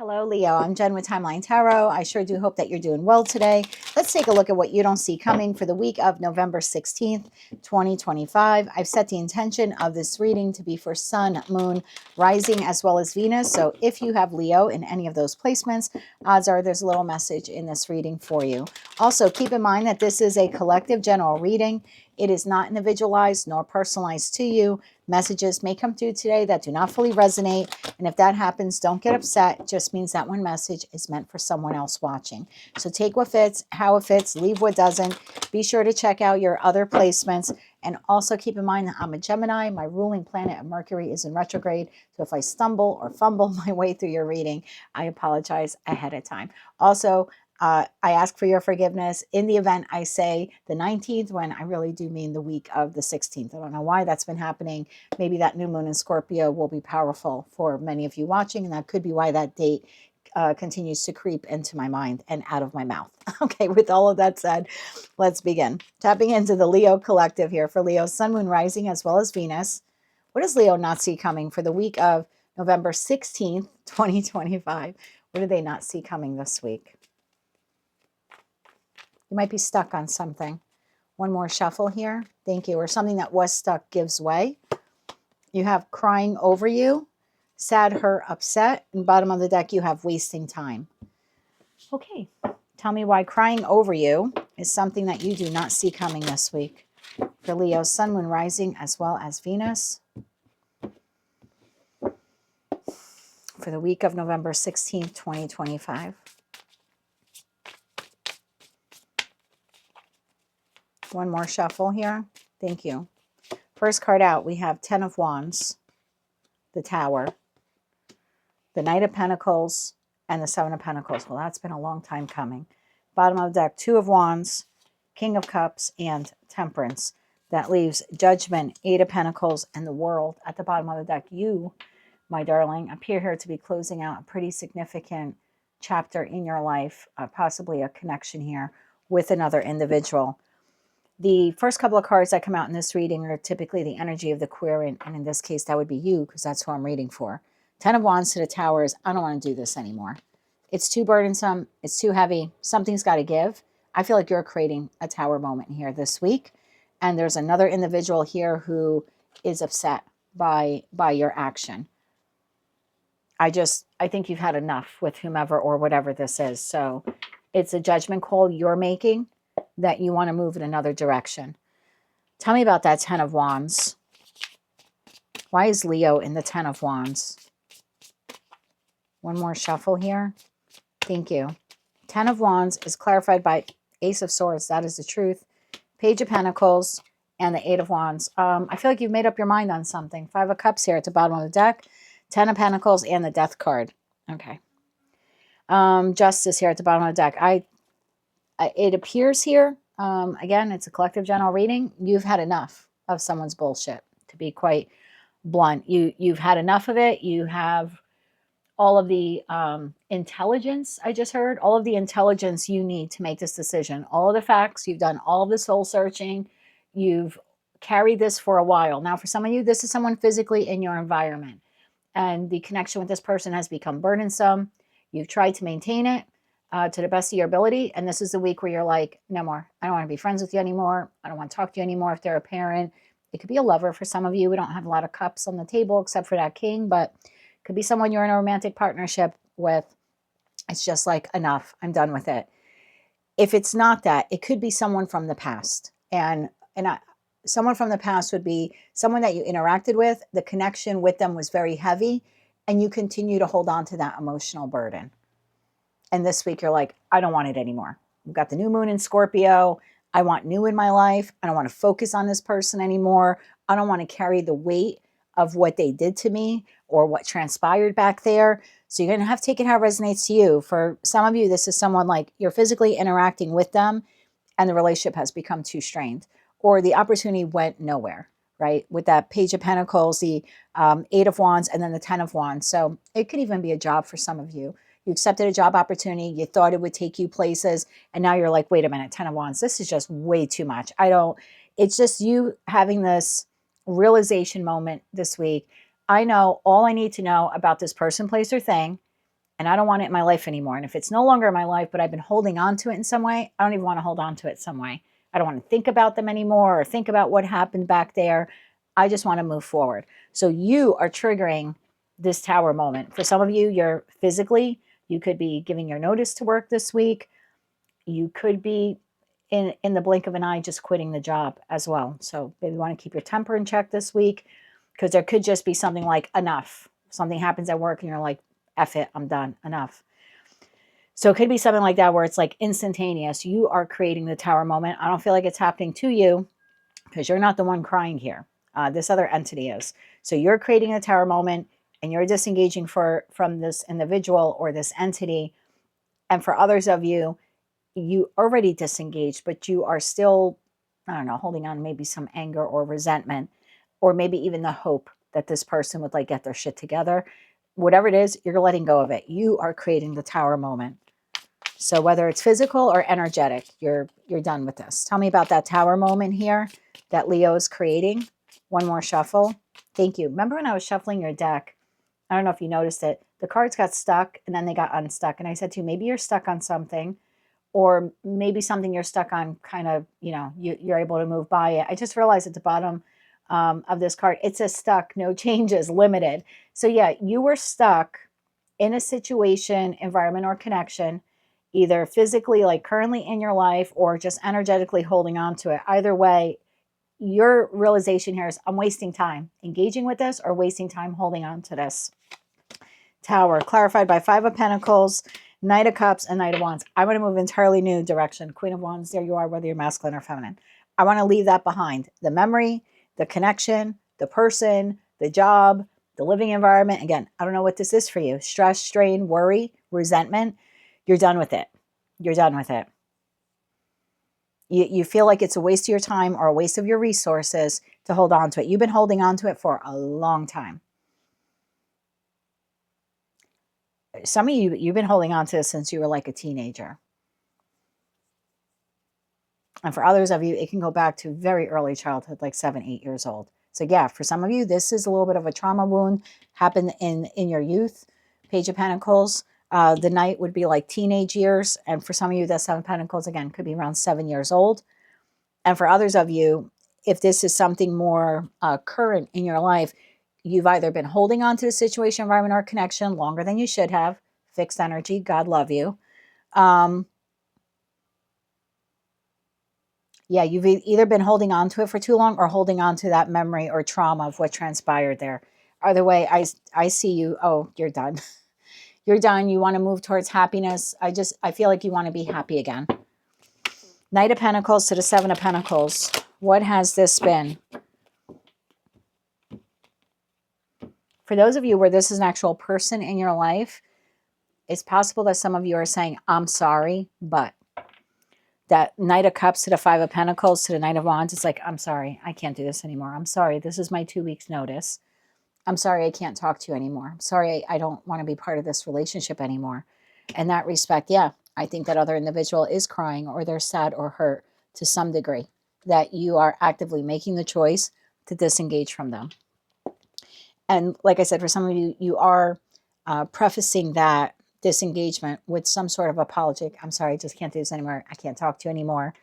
Hello, Leo. I'm Jen with Timeline Tarot. I sure do hope that you're doing well today. Let's take a look at what you don't see coming for the week of November 16th, 2025. I've set the intention of this reading to be for Sun, Moon, Rising, as well as Venus. So if you have Leo in any of those placements, odds are there's a little message in this reading for you. Also, keep in mind that this is a collective general reading. It is not individualized nor personalized to you. Messages may come through today that do not fully resonate. And if that happens, don't get upset. It just means that one message is meant for someone else watching. So take what fits, how it fits, leave what doesn't. Be sure to check out your other placements. And also keep in mind that I'm a Gemini. My ruling planet of Mercury is in retrograde. So if I stumble or fumble my way through your reading, I apologize ahead of time. Also, I ask for your forgiveness in the event I say the 19th when I really do mean the week of the 16th. I don't know why that's been happening. Maybe that new moon in Scorpio will be powerful for many of you watching, and that could be why that date continues to creep into my mind and out of my mouth. Okay, with all of that said, let's begin. Tapping into the Leo collective here for Leo, Sun, Moon, Rising, as well as Venus. What does Leo not see coming for the week of November 16th, 2025? What do they not see coming this week? You might be stuck on something. One more shuffle here. Thank you. Or something that was stuck gives way. You have crying over you, sad, hurt, upset. And bottom of the deck, you have wasting time. Okay. Tell me why crying over you is something that you do not see coming this week. For Leo, Sun, Moon, Rising, as well as Venus. For the week of November 16th, 2025. One more shuffle here. Thank you. First card out, we have 10 of Wands, the Tower, the Knight of Pentacles, and the Seven of Pentacles. Well, that's been a long time coming. Bottom of the deck, 2 of Wands, King of Cups, and Temperance. That leaves Judgment, 8 of Pentacles, and the World at the bottom of the deck. You, my darling, appear here to be closing out a pretty significant chapter in your life, possibly a connection here with another individual. The first couple of cards that come out in this reading are typically the energy of the queer, and in this case, that would be you, because that's who I'm reading for. 10 of Wands to the Tower is, I don't want to do this anymore. It's too burdensome. It's too heavy. Something's got to give. I feel like you're creating a Tower moment here this week. And there's another individual here who is upset by your action. I think you've had enough with whomever or whatever this is. So it's a judgment call you're making that you want to move in another direction. Tell me about that 10 of Wands. Why is Leo in the 10 of Wands? One more shuffle here. Thank you. 10 of Wands is clarified by Ace of Swords. That is the truth. Page of Pentacles and the 8 of Wands. I feel like you've made up your mind on something. 5 of Cups here at the bottom of the deck. 10 of Pentacles and the Death card. Okay. Justice here at the bottom of the deck. It appears here, again, it's a collective general reading. You've had enough of someone's bullshit, to be quite blunt. You've had enough of it. You have all of the intelligence, I just heard, all of the intelligence you need to make this decision. All of the facts. You've done all of the soul searching. You've carried this for a while. Now, for some of you, this is someone physically in your environment. And the connection with this person has become burdensome. You've tried to maintain it to the best of your ability. And this is the week where you're like, no more. I don't want to be friends with you anymore. I don't want to talk to you anymore if they're a parent. It could be a lover for some of you. We don't have a lot of cups on the table except for that king, but it could be someone you're in a romantic partnership with. It's just like, enough. I'm done with it. If it's not that, it could be someone from the past. Someone from the past would be someone that you interacted with. The connection with them was very heavy, and you continue to hold on to that emotional burden. And this week you're like, I don't want it anymore. We've got the new moon in Scorpio. I want new in my life. I don't want to focus on this person anymore. I don't want to carry the weight of what they did to me or what transpired back there. So you're going to have to take it how it resonates to you. For some of you, this is someone like you're physically interacting with them and the relationship has become too strained, or the opportunity went nowhere, right? With that Page of Pentacles, the 8 of Wands, and then the 10 of Wands. So it could even be a job for some of you. You accepted a job opportunity. You thought it would take you places. And now you're like, wait a minute, 10 of Wands. This is just way too much. It's just you having this realization moment this week. I know all I need to know about this person, place, or thing. and I don't want it in my life anymore. And if it's no longer in my life, but I've been holding on to it in some way, I don't even want to hold on to it some way. I don't want to think about them anymore or think about what happened back there. I just want to move forward. So you are triggering this tower moment. For some of you, you're physically, you could be giving your notice to work this week. You could be in the blink of an eye just quitting the job as well. So maybe you want to keep your temper in check this week, because there could just be something like enough. Something happens at work and you're like, F it, I'm done, enough. So it could be something like that where it's like instantaneous. You are creating the tower moment. I don't feel like it's happening to you because you're not the one crying here. This other entity is. So you're creating a tower moment and you're disengaging from this individual or this entity. And for others of you, you already disengaged, but you are still, I don't know, holding on maybe some anger or resentment, or maybe even the hope that this person would like get their shit together. Whatever it is, you're letting go of it. You are creating the tower moment. So whether it's physical or energetic, you're done with this. Tell me about that tower moment here that Leo is creating. One more shuffle. Thank you. Remember when I was shuffling your deck? I don't know if you noticed it. The cards got stuck and then they got unstuck. And I said to you, maybe you're stuck on something, or maybe something you're stuck on kind of, you're able to move by it. I just realized at the bottom of this card, it says stuck, no changes, limited. So yeah, you were stuck in a situation, environment, or connection, either physically, like currently in your life, or just energetically holding on to it. Either way, your realization here is I'm wasting time engaging with this or wasting time holding on to this. Tower, clarified by Five of Pentacles, Knight of Cups, and Knight of Wands. I want to move entirely new direction. Queen of Wands, there you are, whether you're masculine or feminine. I want to leave that behind. The memory, the connection, the person, the job, the living environment. Again, I don't know what this is for you. Stress, strain, worry, resentment. You're done with it. You're done with it. You feel like it's a waste of your time or a waste of your resources to hold on to it. You've been holding on to it for a long time. Some of you, you've been holding on to this since you were like a teenager. And for others of you, it can go back to very early childhood, like 7, 8 years old. So yeah, for some of you, this is a little bit of a trauma wound, happened in your youth. Page of Pentacles. The Knight would be like teenage years. And for some of you, the Seven of Pentacles, again, could be around 7 years old. And for others of you, if this is something more current in your life, you've either been holding on to the situation, environment, or connection longer than you should have. Fixed energy. God love you. Yeah, you've either been holding on to it for too long or holding on to that memory or trauma of what transpired there. Either way, I see you. Oh, you're done. You're done. You want to move towards happiness. I feel like you want to be happy again. Knight of Pentacles to the Seven of Pentacles. What has this been? For those of you where this is an actual person in your life, it's possible that some of you are saying, I'm sorry, but that Knight of Cups to the Five of Pentacles to the Knight of Wands, it's like, I'm sorry, I can't do this anymore. I'm sorry, this is my 2 weeks notice. I'm sorry, I can't talk to you anymore. I'm sorry, I don't want to be part of this relationship anymore. In that respect, yeah, I think that other individual is crying or they're sad or hurt to some degree, that you are actively making the choice to disengage from them. And like I said, for some of you, you are prefacing that disengagement with some sort of apology. I'm sorry, I just can't do this anymore. I can't talk to you anymore.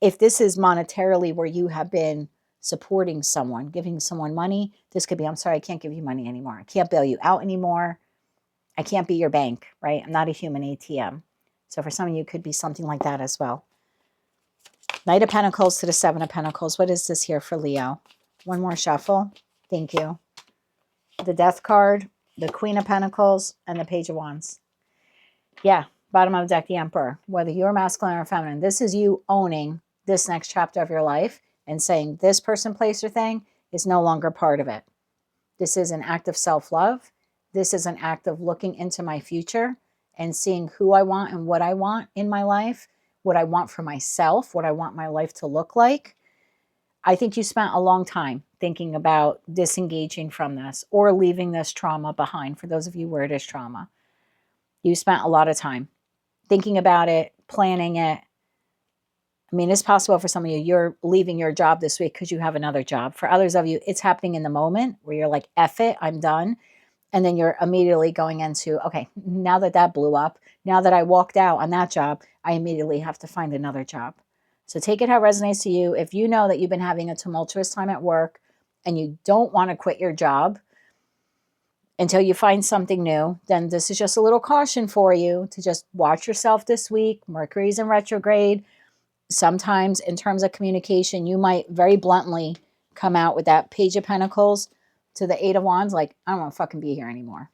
If this is monetarily where you have been supporting someone, giving someone money, this could be, I'm sorry, I can't give you money anymore. I can't bail you out anymore. I can't be your bank, right? I'm not a human ATM. So for some of you, it could be something like that as well. Knight of Pentacles to the Seven of Pentacles. What is this here for Leo? One more shuffle. Thank you. The Death card, the Queen of Pentacles, and the Page of Wands. Yeah, bottom of the deck, the Emperor. Whether you're masculine or feminine, this is you owning this next chapter of your life and saying this person, place, or thing is no longer part of it. This is an act of self-love. This is an act of looking into my future and seeing who I want and what I want in my life, what I want for myself, what I want my life to look like. I think you spent a long time thinking about disengaging from this or leaving this trauma behind. For those of you where it is trauma, you spent a lot of time thinking about it, planning it. I mean, it's possible for some of you, you're leaving your job this week because you have another job. For others of you, it's happening in the moment where you're like, F it, I'm done. And then you're immediately going into, okay, now that that blew up, now that I walked out on that job, I immediately have to find another job. So take it how it resonates to you. If you know that you've been having a tumultuous time at work and you don't want to quit your job until you find something new, then this is just a little caution for you to just watch yourself this week. Mercury's in retrograde. Sometimes in terms of communication, you might very bluntly come out with that Page of Pentacles to the Eight of Wands, like, I don't want to fucking be here anymore.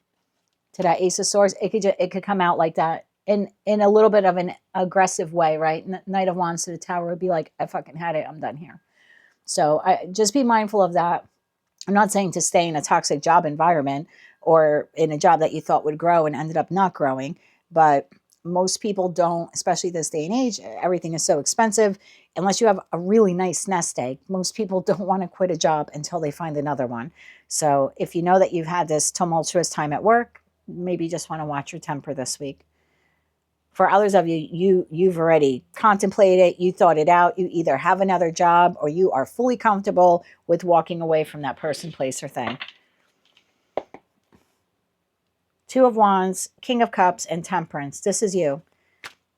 To that Ace of Swords, it could come out like that in a little bit of an aggressive way, right? Knight of Wands to the Tower would be like, I fucking had it. I'm done here. So just be mindful of that. I'm not saying to stay in a toxic job environment or in a job that you thought would grow and ended up not growing, but most people don't, especially this day and age. Everything is so expensive. Unless you have a really nice nest egg, most people don't want to quit a job until they find another one. So if you know that you've had this tumultuous time at work, maybe you just want to watch your temper this week. For others of you, you've already contemplated it, you thought it out, you either have another job or you are fully comfortable with walking away from that person, place, or thing. Two of Wands, King of Cups, and Temperance. This is you.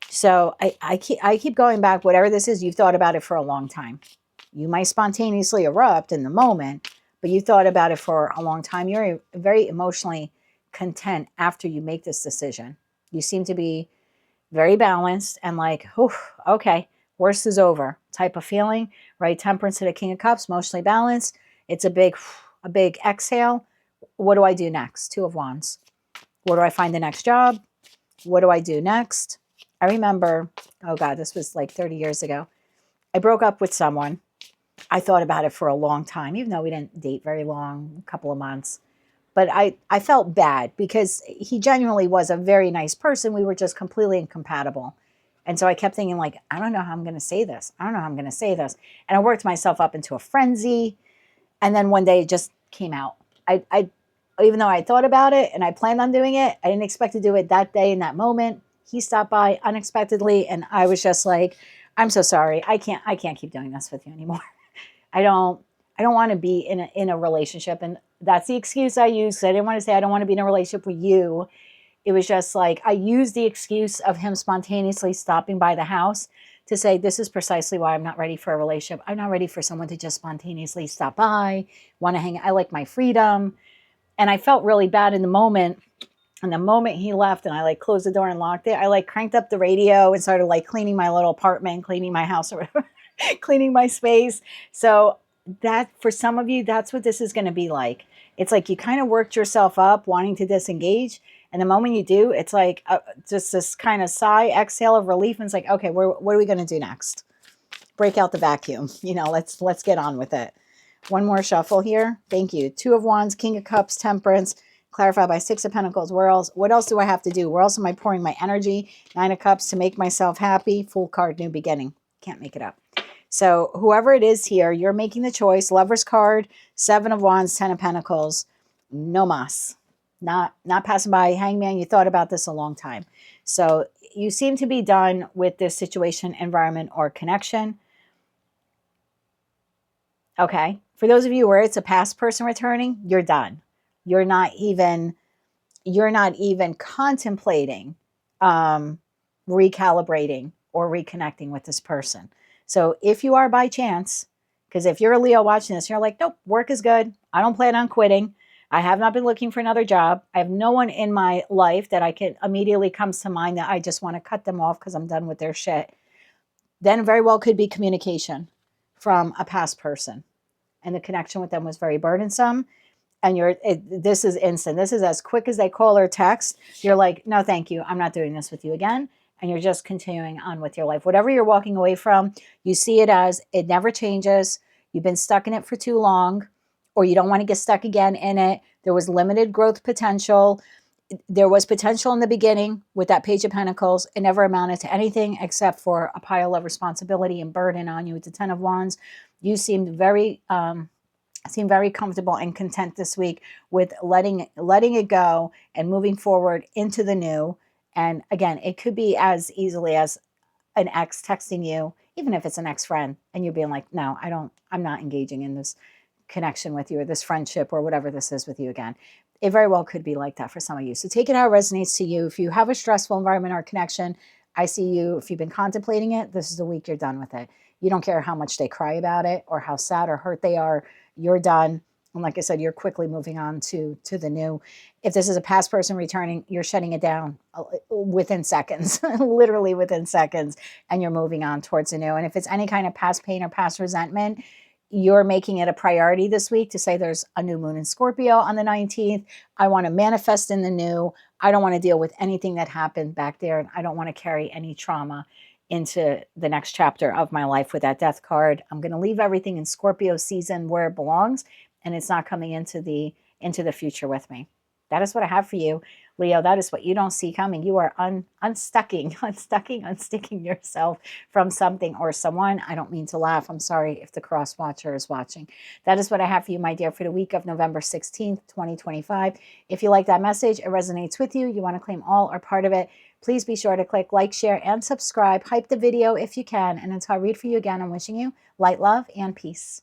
So I keep going back, whatever this is, you've thought about it for a long time. You might spontaneously erupt in the moment, but you thought about it for a long time. You're very emotionally content after you make this decision. You seem to be very balanced and like, oh, okay, worst is over type of feeling, right? Temperance to the King of Cups, emotionally balanced. It's a big exhale. What do I do next? Two of Wands. Where do I find the next job? What do I do next? I remember, oh God, this was like 30 years ago. I broke up with someone. I thought about it for a long time, even though we didn't date very long, a couple of months. But I felt bad because he genuinely was a very nice person. We were just completely incompatible. And so I kept thinking like, I don't know how I'm going to say this. I don't know how I'm going to say this. And I worked myself up into a frenzy. And then one day it just came out. I even though I thought about it and I planned on doing it, I didn't expect to do it that day in that moment. He stopped by unexpectedly. And I was just like, I'm so sorry. I can't keep doing this with you anymore. I don't want to be in a relationship. And that's the excuse I used. I didn't want to say I don't want to be in a relationship with you. It was just like I used the excuse of him spontaneously stopping by the house to say this is precisely why I'm not ready for a relationship. I'm not ready for someone to just spontaneously stop by, want to hang. I like my freedom. And I felt really bad in the moment. And the moment he left and I like closed the door and locked it, I like cranked up the radio and started like cleaning my little apartment, cleaning my house or whatever, cleaning my space. So that for some of you, that's what this is going to be like. It's like you kind of worked yourself up wanting to disengage. And the moment you do, it's like just this kind of sigh, exhale of relief. And it's like, okay, what are we going to do next? Break out the vacuum. You know, let's get on with it. One more shuffle here. Thank you. Two of Wands, King of Cups, Temperance, clarified by Six of Pentacles. What else do I have to do? Where else am I pouring my energy? Nine of Cups to make myself happy. Full card, new beginning. Can't make it up. So whoever it is here, you're making the choice. Lover's card, Seven of Wands, Ten of Pentacles. No mas. Not passing by. Hangman, you thought about this a long time. So you seem to be done with this situation, environment, or connection. Okay. For those of you where it's a past person returning, you're done. You're not even contemplating recalibrating or reconnecting with this person. So if you are by chance, because if you're a Leo watching this, you're like, nope, work is good. I don't plan on quitting. I have not been looking for another job. I have no one in my life that I can immediately comes to mind that I just want to cut them off because I'm done with their shit. Then very well could be communication from a past person. And the connection with them was very burdensome. And this is instant. This is as quick as they call or text. You're like, no, thank you. I'm not doing this with you again. And you're just continuing on with your life. Whatever you're walking away from, you see it as it never changes. You've been stuck in it for too long, or you don't want to get stuck again in it. There was limited growth potential. There was potential in the beginning with that Page of Pentacles. It never amounted to anything except for a pile of responsibility and burden on you with the Ten of Wands. You seemed very comfortable and content this week with letting it go and moving forward into the new. And again, it could be as easily as an ex texting you, even if it's an ex-friend, and you being like, no, I'm not engaging in this connection with you or this friendship or whatever this is with you again. It very well could be like that for some of you. So take it how it resonates to you. If you have a stressful environment or connection, I see you. If you've been contemplating it, this is the week you're done with it. You don't care how much they cry about it or how sad or hurt they are. You're done. And like I said, you're quickly moving on to the new. If this is a past person returning, you're shutting it down within seconds, literally within seconds, and you're moving on towards the new. And if it's any kind of past pain or past resentment, you're making it a priority this week to say there's a new moon in Scorpio on the 19th. I want to manifest in the new. I don't want to deal with anything that happened back there. And I don't want to carry any trauma into the next chapter of my life with that death card. I'm going to leave everything in Scorpio season where it belongs, and it's not coming into the future with me. That is what I have for you, Leo. That is what you don't see coming. You are unsticking yourself from something or someone. I don't mean to laugh. I'm sorry if the cross watcher is watching. That is what I have for you, my dear, for the week of November 16th, 2025. If you like that message, it resonates with you, you want to claim all or part of it, please be sure to click like, share, and subscribe. Hype the video if you can. And until I read for you again, I'm wishing you light, love, and peace.